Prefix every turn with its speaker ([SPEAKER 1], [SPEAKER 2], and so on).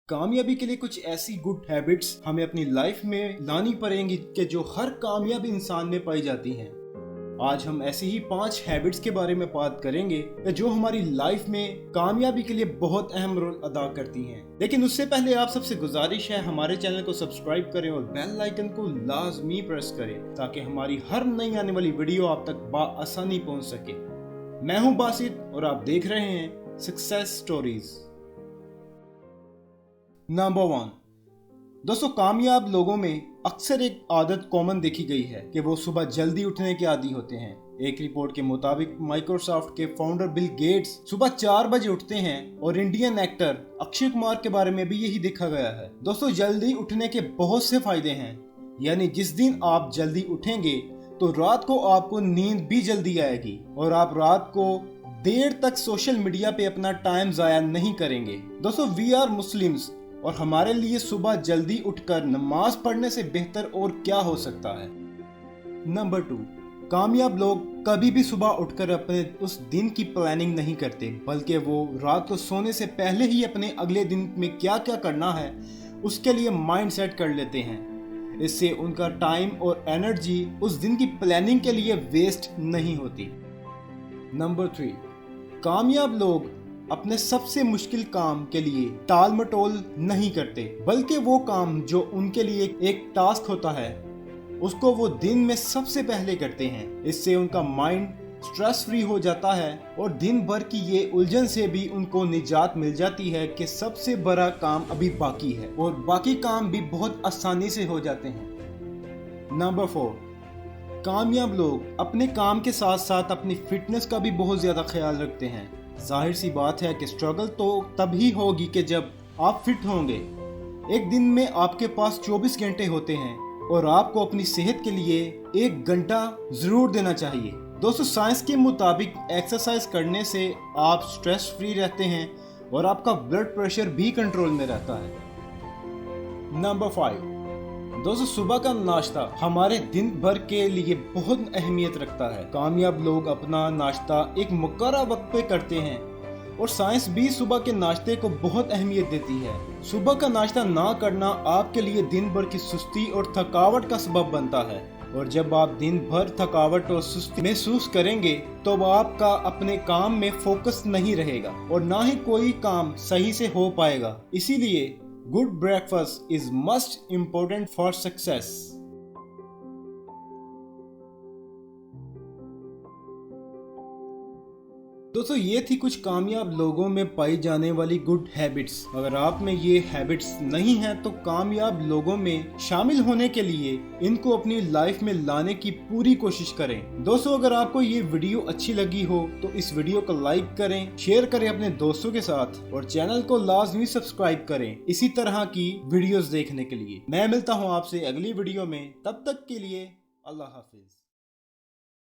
[SPEAKER 1] कामयाबी के लिए कुछ ऐसी गुड हैबिट्स हमें अपनी लाइफ में लानी पड़ेंगी कि जो हर कामयाब इंसान में पाई जाती हैं। आज हम ऐसी ही 5 हैबिट्स के बारे में बात करेंगे कि जो हमारी लाइफ में कामयाबी के लिए बहुत अहम रोल अदा करती हैं। लेकिन उससे पहले आप सबसे गुजारिश है हमारे चैनल को सब्सक्राइब करें और बेल आइकन को लाजमी प्रेस करें ताकि हमारी हर नई आने वाली वीडियो आप तक बआसानी पहुंच सके। मैं हूं बासित और आप देख रहे हैं सक्सेस स्टोरीज। नंबर 1, दोस्तों कामयाब लोगों में अक्सर एक आदत कॉमन देखी गई है कि वो सुबह जल्दी उठने के आदी होते हैं। एक रिपोर्ट के मुताबिक माइक्रोसॉफ्ट के फाउंडर बिल गेट्स सुबह 4 बजे उठते हैं और इंडियन एक्टर अक्षय कुमार के बारे में भी यही देखा गया है। दोस्तों जल्दी उठने के बहुत से फायदे हैं, यानी जिस दिन आप जल्दी उठेंगे तो रात को आपको नींद भी जल्दी आएगी और आप रात को देर तक सोशल मीडिया पे अपना टाइम जाया नहीं करेंगे। दोस्तों वी आर मुस्लिम्स और हमारे लिए सुबह जल्दी उठकर नमाज पढ़ने से बेहतर और क्या हो सकता है। नंबर 2, कामयाब लोग कभी भी सुबह उठकर अपने उस दिन की प्लानिंग नहीं करते, बल्कि वो रात को सोने से पहले ही अपने अगले दिन में क्या क्या करना है उसके लिए माइंड सेट कर लेते हैं। इससे उनका टाइम और एनर्जी उस दिन की प्लानिंग के लिए वेस्ट नहीं होती। नंबर 3, कामयाब लोग अपने सबसे मुश्किल काम के लिए टाल मटोल नहीं करते, बल्कि वो काम जो उनके लिए एक टास्क होता है उसको वो दिन में सबसे पहले करते हैं। इससे उनका माइंड स्ट्रेस फ्री हो जाता है और दिन भर की ये उलझन से भी उनको निजात मिल जाती है कि सबसे बड़ा काम अभी बाकी है और बाकी काम भी बहुत आसानी से हो जाते हैं। नंबर 4, कामयाब लोग अपने काम के साथ साथ अपनी फिटनेस का भी बहुत ज्यादा ख्याल रखते हैं। जाहिर सी बात है कि स्ट्रगल तो तभी होगी कि जब आप फिट होंगे। एक दिन में आपके पास 24 घंटे होते हैं और आपको अपनी सेहत के लिए 1 घंटा जरूर देना चाहिए। दोस्तों साइंस के मुताबिक एक्सरसाइज करने से आप स्ट्रेस फ्री रहते हैं और आपका ब्लड प्रेशर भी कंट्रोल में रहता है। नंबर 5, दोस्तों सुबह का नाश्ता हमारे दिन भर के लिए बहुत अहमियत रखता है। कामयाब लोग अपना नाश्ता एक मुकर्रर वक्त पे करते हैं और साइंस भी सुबह के नाश्ते को बहुत अहमियत देती है। सुबह का नाश्ता ना करना आपके लिए दिन भर की सुस्ती और थकावट का सबब बनता है और जब आप दिन भर थकावट और सुस्ती महसूस करेंगे तो आपका अपने काम में फोकस नहीं रहेगा और ना ही कोई काम सही से हो पाएगा। इसीलिए good breakfast is most important for success. दोस्तों ये थी कुछ कामयाब लोगों में पाई जाने वाली गुड हैबिट्स। अगर आप में ये हैबिट्स नहीं हैं तो कामयाब लोगों में शामिल होने के लिए इनको अपनी लाइफ में लाने की पूरी कोशिश करें। दोस्तों अगर आपको ये वीडियो अच्छी लगी हो तो इस वीडियो को लाइक करें, शेयर करें अपने दोस्तों के साथ और चैनल को लाजमी सब्सक्राइब करें इसी तरह की वीडियोस देखने के लिए। मैं मिलता हूँ आपसे अगली वीडियो में, तब तक के लिए अल्लाह हाफिज।